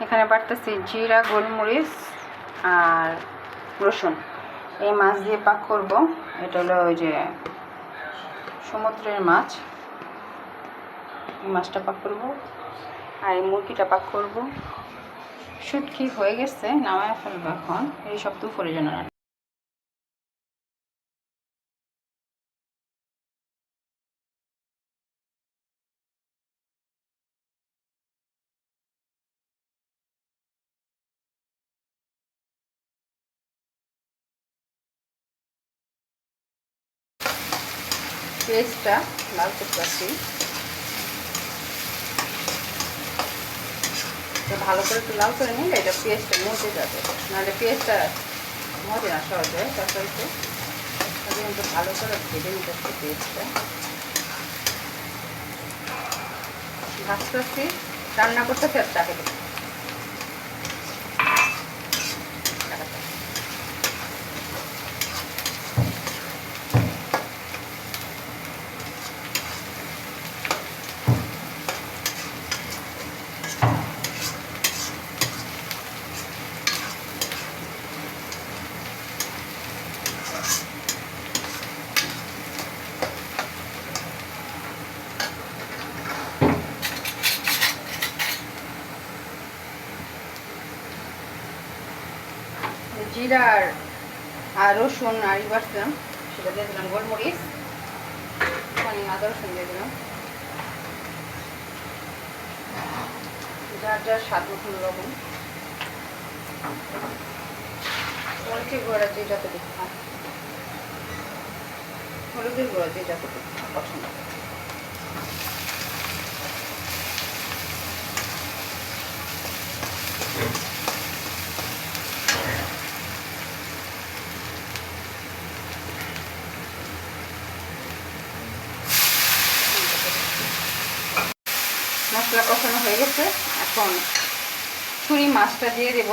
এখানে বাটতেছি জিরা, গোলমরিচ আর রসুন। এই মাছ দিয়ে পাক করব। এটা হলো ওই যে সমুদ্রের মাছ, এই মাছটা পাক করব আর এই মুরগিটা পাক করব। শুটকি হয়ে গেছে, নামায় ফেলবো এখন। এই সব দুপুরের জন্য রান্না। পেঁয়াজটা লাল করতেছি, ভালো করে একটু লাল করে নিলে এটা পেঁয়াজটা মজে যাবে, নাহলে পেঁয়াজটা মজে না সহজে তরকারিতে। কিন্তু ভালো করে ভেজে নিতে হচ্ছে পেঁয়াজটা। ভাজতেছি, রান্না করতেছি আর চাকে জিরা আর রসুন আর বাটলাম, সেটা দিয়ে দিলাম গোলমরিচ, আদা রসুন দিয়ে দিলাম, যার যার স্বাদ মতন লবণ, মরিচের গুঁড়া যে যতটুকু খায়, হলুদের গুঁড়া যে যতটুকু পছন্দ। মশলা কষানো হয়ে গেছে, এখন ছুরি মাছটা দিয়ে দেব।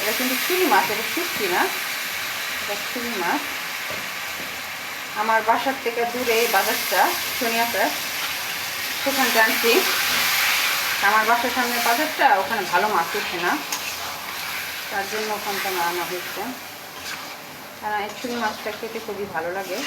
এটা কিন্তু ছুরি মাছ, এটা শুটকি না, এটা ছুরি মাছ। আমার বাসার থেকে দূরে বাজারটা সোনিয়াতে, সেখানটা আনছি। আমার বাসার সামনে বাজারটা, ওখানে ভালো মাছ উঠে না, তার জন্য ওখানটা আনা হচ্ছে। কারণ এই ছুরি মাছটা খেতে খুবই ভালো লাগে।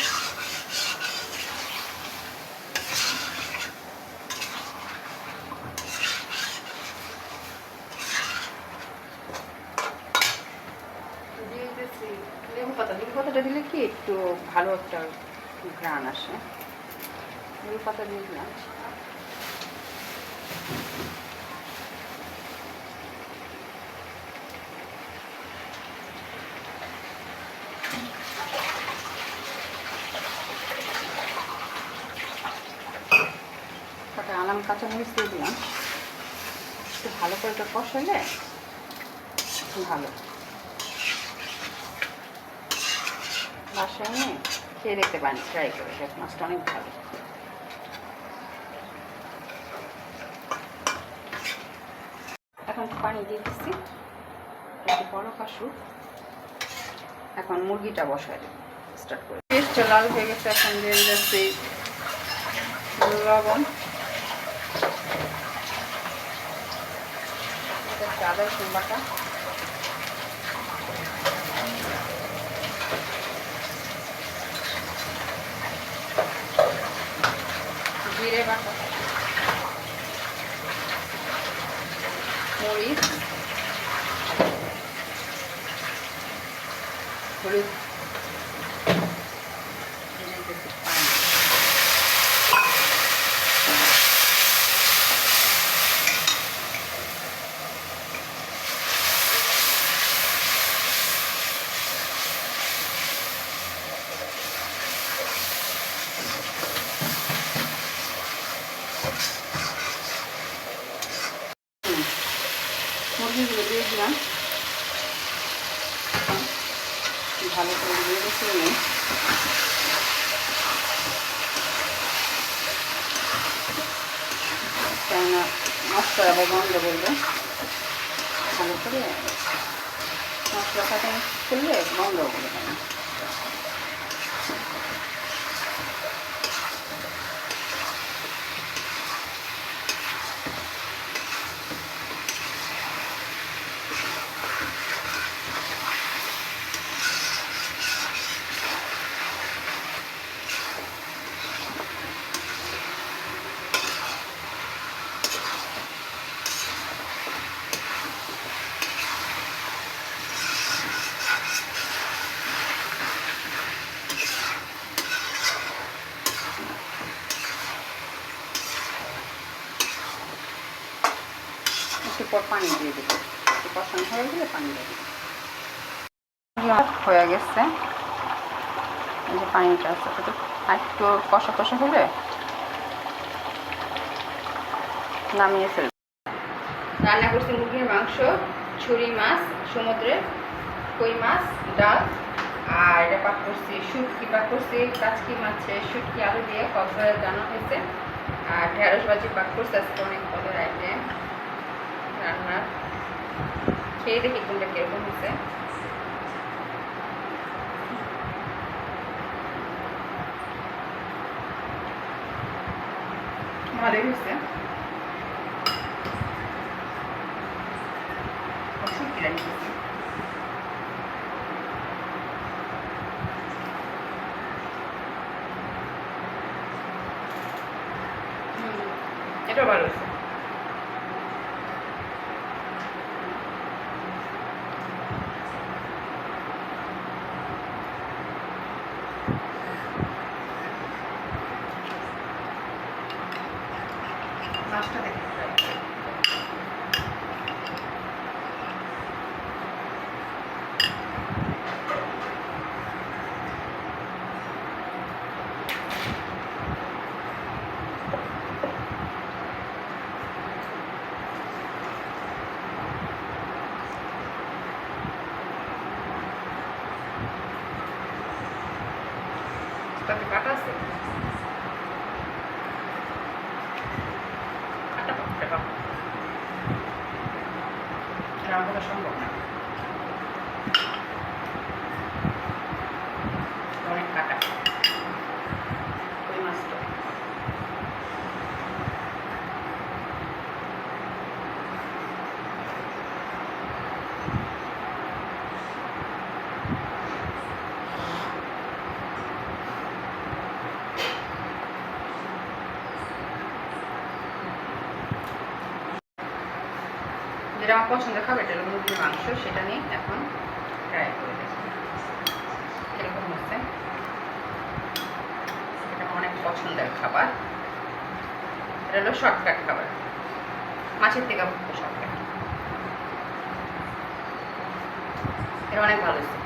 লেবু পাতাটা দিলে কি একটু ভালো একটা ঘ্রাণ আসে। লেবু পাতা দিয়ে দিলাম। কটা আলাম কাঁচামরিচ দিয়ে দিলাম। একটু ভালো করে এটা কষালে ভালো। বাসায় নিয়ে খেয়ে দেখতে পারেন, ট্রাই করে, মাছটা অনেক ভালো। এখন পানি দিয়ে দিচ্ছি, একটু বড় কাশুক। এখন মুরগিটা বসায় দেব, স্টার্ট করে। পেস্টটা লাল হয়ে গেছে, এখন দিয়ে যাচ্ছি লবণ, আদা রসুন বাটা, জিরে বাটা, মরিচ, হলুদ, মুরগিগুলো দিয়ে দিলাম। ভালো করে দিয়ে বসিয়ে নিই। কেননা মশলা আবার গন্ধ করবে, ভালো করে মশলা সাথে করলে গন্ধ করবে না। একটু পর পানি দিয়ে দেবো, একটু কষানো হয়ে গেলে পানি দিয়ে দেবো। হয়ে গেছে, এই যে পানিটা আছে, একটু কষা কষা হলে নামিয়ে ফেলবো। রান্না করছি মুরগির মাংস, ছুরি মাছ, সমুদ্রের কই মাছ, ডাল, আর এটা পাক করছি শুটকি, পাক করছি কাচকি মাছের শুটকি আলু দিয়ে কক্সবাজার রান্না হয়েছে, আর ঢেঁড়স ভাজি পাক করছে। আজকে অনেক পদের আইটেম রান্নার, খেয়ে দেখি কোনটা কীরকম হয়েছে। ভালোই হয়েছে, শুটকি রান্না এটা ভালো হয়েছে। মাছটা দেখে তাতে কাটা আছে, কাটা পাকতে পাক রান্না করা সম্ভব না, অনেক কাটা ওই মাছটা। যেটা আমার পছন্দের খাবার, এটা হলো মুরগির মাংস, সেটা নিয়ে এখন ট্রাই করে দেখি এরকম হচ্ছে। এটা অনেক পছন্দের খাবার, এটা হলো শর্টকাট খাবার, মাছের থেকে শর্টকাট, এটা অনেক ভালো হয়েছে,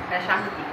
এটা শান্তি।